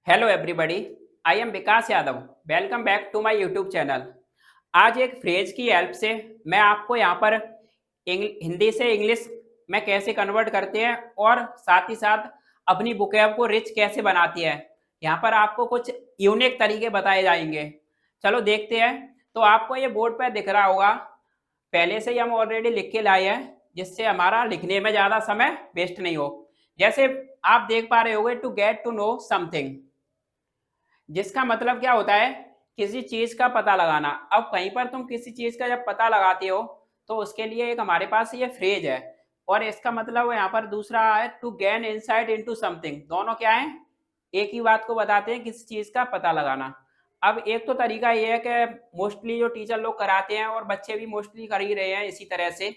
Hello everybody, I am Vikas Yadav. Welcome back to my YouTube channel. आज एक phrase की help से मैं आपको यहाँ पर हिंदी से इंग्लिश में कैसे कन्वर्ट करते हैं और साथ ही साथ अपनी वोकैब को रिच कैसे बनाती है, यहाँ पर आपको कुछ यूनिक तरीके बताए जाएंगे। चलो देखते हैं। तो आपको ये बोर्ड पर दिख रहा होगा, पहले से ही हम ऑलरेडी लिख के लाए हैं जिससे हमारा लिखने में ज़्यादा समय वेस्ट नहीं हो। जैसे आप देख पा रहे होगे, to get to know something, जिसका मतलब क्या होता है, किसी चीज का पता लगाना। अब कहीं पर तुम किसी चीज का जब पता लगाते हो तो उसके लिए एक हमारे पास ये फ्रेज है, और इसका मतलब यहाँ पर दूसरा है to gain insight into something. दोनों क्या है, एक ही बात को बताते हैं, किसी चीज का पता लगाना। अब एक तो तरीका ये है कि मोस्टली जो टीचर लोग कराते हैं और बच्चे भी मोस्टली कर ही रहे हैं इसी तरह से,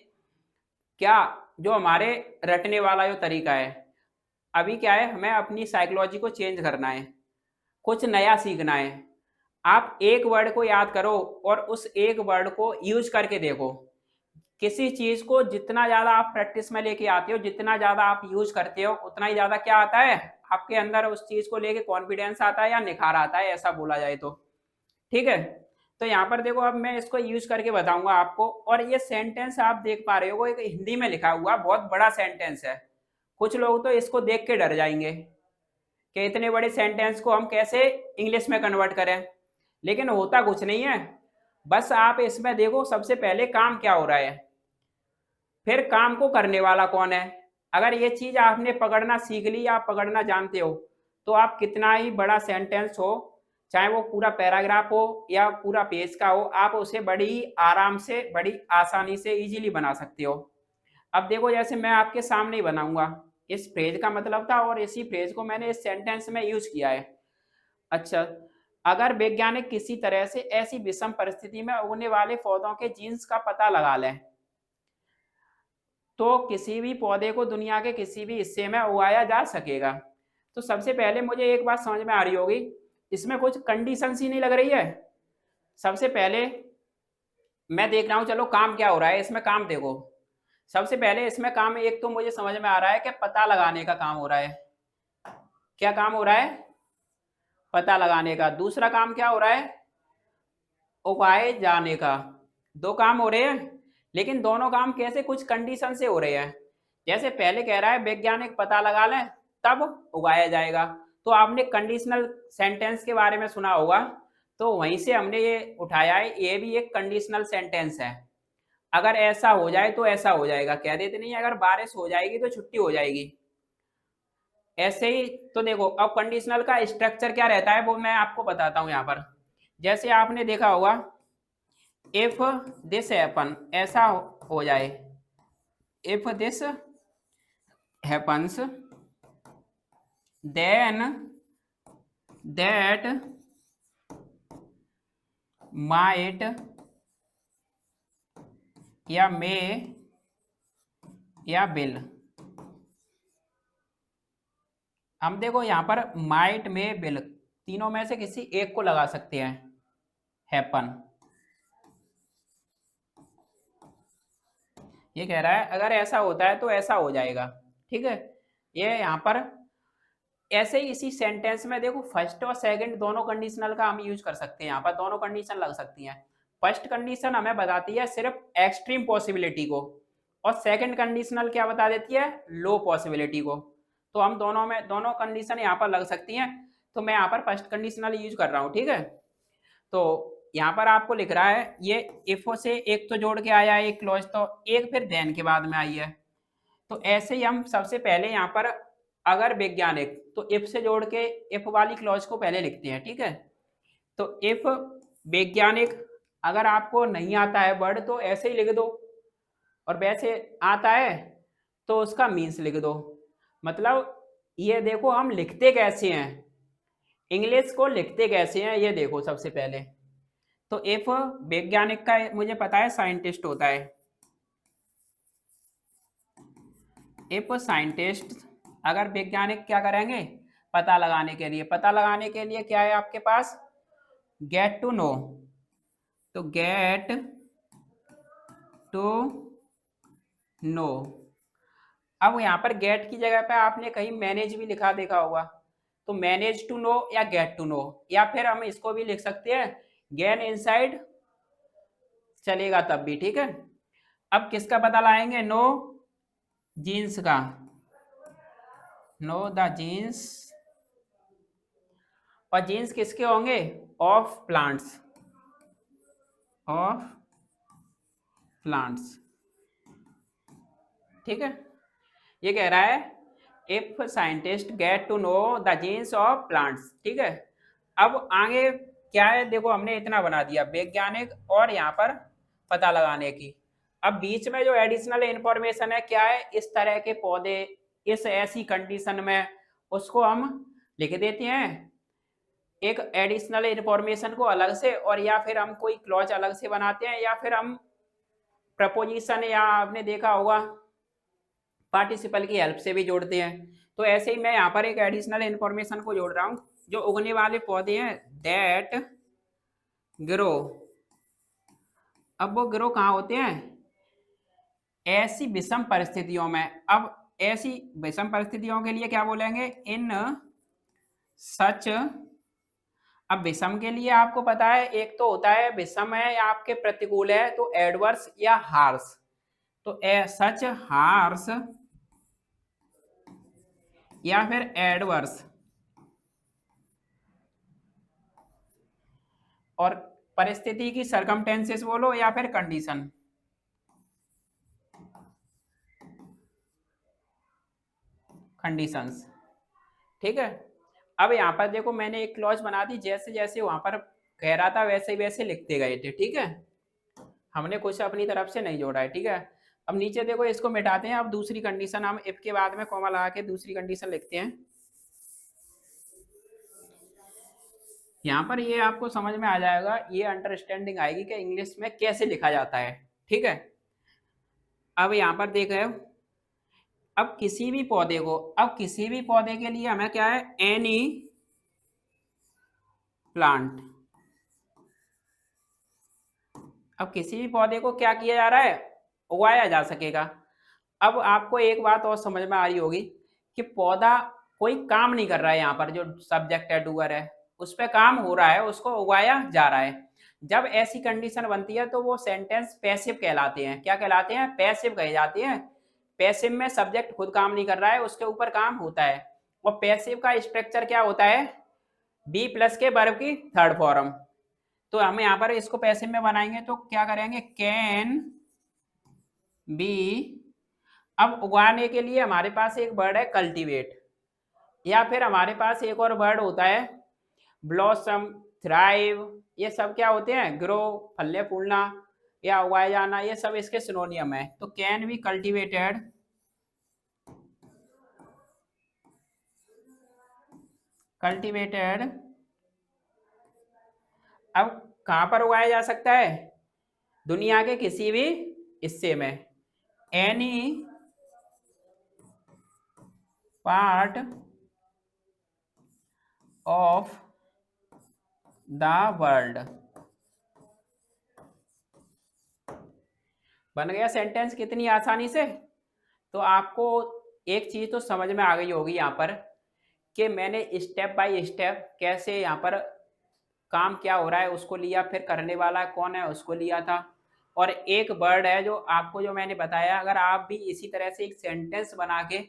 क्या जो हमारे रटने वाला जो तरीका है, अभी क्या है, हमें अपनी साइकोलॉजी को चेंज करना है, कुछ नया सीखना है। आप एक वर्ड को याद करो और उस एक वर्ड को यूज करके देखो। किसी चीज को जितना ज्यादा आप प्रैक्टिस में लेके आते हो, जितना ज्यादा आप यूज करते हो, उतना ही ज्यादा क्या आता है, आपके अंदर उस चीज को लेके कॉन्फिडेंस आता है या निखार आता है, ऐसा बोला जाए तो। ठीक है। तो यहाँ पर देखो, अब मैं इसको यूज करके बताऊंगा आपको। और ये सेंटेंस आप देख पा रहे हो, एक हिंदी में लिखा हुआ बहुत बड़ा सेंटेंस है। कुछ लोग तो इसको देख के डर जाएंगे कि इतने बड़े सेंटेंस को हम कैसे इंग्लिश में कन्वर्ट करें। लेकिन होता कुछ नहीं है, बस आप इसमें देखो सबसे पहले काम क्या हो रहा है, फिर काम को करने वाला कौन है। अगर ये चीज आपने पकड़ना सीख ली, आप पकड़ना जानते हो, तो आप कितना ही बड़ा सेंटेंस हो, चाहे वो पूरा पैराग्राफ हो या पूरा पेज का हो, आप उसे बड़ी आराम से, बड़ी आसानी से इजीली बना सकते हो। अब देखो, जैसे मैं आपके सामने ही बनाऊंगा, इस फ्रेज का मतलब था और इसी फ्रेज को मैंने इस सेंटेंस में यूज किया है। अच्छा, अगर वैज्ञानिक किसी तरह से ऐसी विषम परिस्थिति में उगने वाले पौधों के जीन्स का पता लगा लें, तो किसी भी पौधे को दुनिया के किसी भी हिस्से में उगाया जा सकेगा। तो सबसे पहले मुझे एक बात समझ में आ रही होगी, इसमें कुछ कंडीशन ही नहीं लग रही है। सबसे पहले मैं देख रहा हूँ, चलो काम क्या हो रहा है इसमें, काम देखो। सबसे पहले इसमें काम एक तो मुझे समझ में आ रहा है कि पता लगाने का काम हो रहा है। क्या काम हो रहा है, पता लगाने का। दूसरा काम क्या हो रहा है, उगाए जाने का। दो काम हो रहे हैं, लेकिन दोनों काम कैसे, कुछ कंडीशन से हो रहे हैं। जैसे पहले कह रहा है वैज्ञानिक पता लगा लें तब उगाया जाएगा, तो आपने कंडीशनल सेंटेंस के बारे में सुना होगा, तो वहीं से हमने ये उठाया है। ये भी एक कंडीशनल सेंटेंस है। अगर ऐसा हो जाए तो ऐसा हो जाएगा, कह देते नहीं, अगर बारिश हो जाएगी तो छुट्टी हो जाएगी। ऐसे ही तो देखो, अब कंडीशनल का स्ट्रक्चर क्या रहता है वो मैं आपको बताता हूँ यहाँ पर। जैसे आपने देखा होगा, इफ दिस हैपन, ऐसा हो जाए, if this happens then that might या मे या बिल। हम देखो यहाँ पर माइट में बिल, तीनों में से किसी एक को लगा सकते हैं, हैपन। ये कह रहा है अगर ऐसा होता है तो ऐसा हो जाएगा। ठीक है। ये यहाँ पर ऐसे ही इसी सेंटेंस में देखो, फर्स्ट और सेकंड दोनों कंडीशनल का हम यूज कर सकते हैं, यहाँ पर दोनों कंडीशन लग सकती हैं। फर्स्ट कंडीशन हमें बताती है सिर्फ एक्सट्रीम पॉसिबिलिटी को, और सेकंड कंडीशनल क्या बता देती है, लो पॉसिबिलिटी को। तो हम दोनों में, दोनों कंडीशन यहाँ पर लग सकती हैं। तो मैं यहाँ पर फर्स्ट कंडीशनल यूज कर रहा हूँ। ठीक है। तो यहाँ पर आपको लिख रहा है, ये इफ से एक तो जोड़ के आया है, एक क्लॉज, तो एक फिर देन के बाद में आई है। तो ऐसे ही हम सबसे पहले यहाँ पर अगर वैज्ञानिक, तो इफ से जोड़ के इफ वाली क्लॉज को पहले लिखते हैं। ठीक है। तो इफ वैज्ञानिक, अगर आपको नहीं आता है वर्ड तो ऐसे ही लिख दो, और वैसे आता है तो उसका मीन्स लिख दो। मतलब ये देखो हम लिखते कैसे हैं, इंग्लिश को लिखते कैसे हैं, ये देखो सबसे पहले। तो इफ वैज्ञानिक का मुझे पता है साइंटिस्ट होता है, इफ साइंटिस्ट, अगर वैज्ञानिक क्या करेंगे, पता लगाने के लिए, पता लगाने के लिए क्या है आपके पास, गेट टू नो। तो गेट टू नो। अब यहाँ पर गेट की जगह पे आपने कहीं मैनेज भी लिखा देखा होगा, तो मैनेज टू नो या गेट टू नो, या फिर हम इसको भी लिख सकते हैं गेन इनसाइड, चलेगा तब भी, ठीक है। अब किसका पता लाएंगे, नो जीन्स का, नो द जीन्स, और जीन्स किसके होंगे, ऑफ प्लांट्स, ऑफ प्लांट्स, ठीक है। ये कह रहा है if scientist get to know the genes of plants, ठीक है। अब आगे क्या है, देखो हमने इतना बना दिया वैज्ञानिक और यहाँ पर पता लगाने की। अब बीच में जो एडिशनल इंफॉर्मेशन है क्या है, इस तरह के पौधे इस ऐसी कंडीशन में, उसको हम लिख देते हैं एक एडिशनल इंफॉर्मेशन को अलग से, और या फिर हम कोई क्लॉज अलग से बनाते हैं, या फिर हम प्रपोजिशन, या आपने देखा होगा पार्टिसिपल की हेल्प से भी जोड़ते हैं। तो ऐसे ही मैं यहाँ पर एक एडिशनल इंफॉर्मेशन को जोड़ रहा हूँ, जो उगने वाले पौधे हैं दैट ग्रो। अब वो ग्रो कहाँ होते हैं, ऐसी विषम परिस्थितियों में। अब ऐसी विषम परिस्थितियों के लिए क्या बोलेंगे, इन सच। अब विषम के लिए आपको पता है, एक तो होता है विषम है या आपके प्रतिकूल है, तो एडवर्स या हार्श। तो सच हार्श या फिर एडवर्स, और परिस्थिति की सरकमटेंसेस बोलो या फिर कंडीशन, कंडीशंस, ठीक है। अब यहाँ पर देखो मैंने एक क्लॉज बना दी, जैसे जैसे वहां पर कह रहा था वैसे वैसे लिखते गए थे, ठीक है। हमने कुछ अपनी तरफ से नहीं जोड़ा है, ठीक है। अब नीचे देखो इसको मिटाते हैं, अब दूसरी कंडीशन हम इफ के बाद में कॉमा लगा के दूसरी कंडीशन लिखते हैं। यहाँ पर ये आपको समझ में आ जाएगा, ये अंडरस्टैंडिंग आएगी कि इंग्लिश में कैसे लिखा जाता है, ठीक है। अब यहाँ पर देख रहे हो, अब किसी भी पौधे को, अब किसी भी पौधे के लिए हमें क्या है, एनी प्लांट। अब किसी भी पौधे को क्या किया जा रहा है, उगाया जा सकेगा। अब आपको एक बात और समझ में आ रही होगी कि पौधा कोई काम नहीं कर रहा है, यहाँ पर जो सब्जेक्ट है डूअर है उस पर काम हो रहा है, उसको उगाया जा रहा है। जब ऐसी कंडीशन बनती है तो वो सेंटेंस पैसिव कहलाते हैं। क्या कहलाते हैं, पैसिव कहे जाते हैं। पैसिव में सब्जेक्ट खुद काम नहीं कर रहा है, उसके ऊपर काम होता है। और पैसिव का स्ट्रक्चर क्या होता है, बी प्लस के वर्ब की थर्ड फॉर्म। तो हम यहाँ पर इसको पैसिव में बनाएंगे तो क्या करेंगे, कैन बी। अब उगाने के लिए हमारे पास एक वर्ड है कल्टीवेट, या फिर हमारे पास एक और वर्ड होता है ब्लॉसम, थ्राइव। ये सब क्या होते हैं, ग्रो, फलने फूलना या उगाया जाना, ये सब इसके सिनोनियम है। तो कैन बी कल्टीवेटेड, कल्टीवेटेड। अब कहाँ पर उगाया जा सकता है, दुनिया के किसी भी हिस्से में, any part of the world. बन गया सेंटेंस कितनी आसानी से। तो आपको एक चीज तो समझ में आ गई होगी यहाँ पर कि मैंने स्टेप बाय स्टेप कैसे यहाँ पर काम क्या हो रहा है उसको लिया, फिर करने वाला कौन है उसको लिया था, और एक वर्ड है जो आपको जो मैंने बताया। अगर आप भी इसी तरह से एक सेंटेंस बना के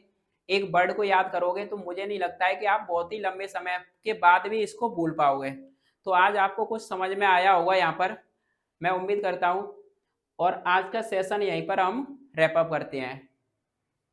एक वर्ड को याद करोगे तो मुझे नहीं लगता है कि आप बहुत ही लंबे समय के बाद भी इसको भूल पाओगे। तो आज आपको कुछ समझ में आया होगा यहाँ पर, मैं उम्मीद करता हूँ। और आज का सेशन यहीं पर हम रैप अप करते हैं।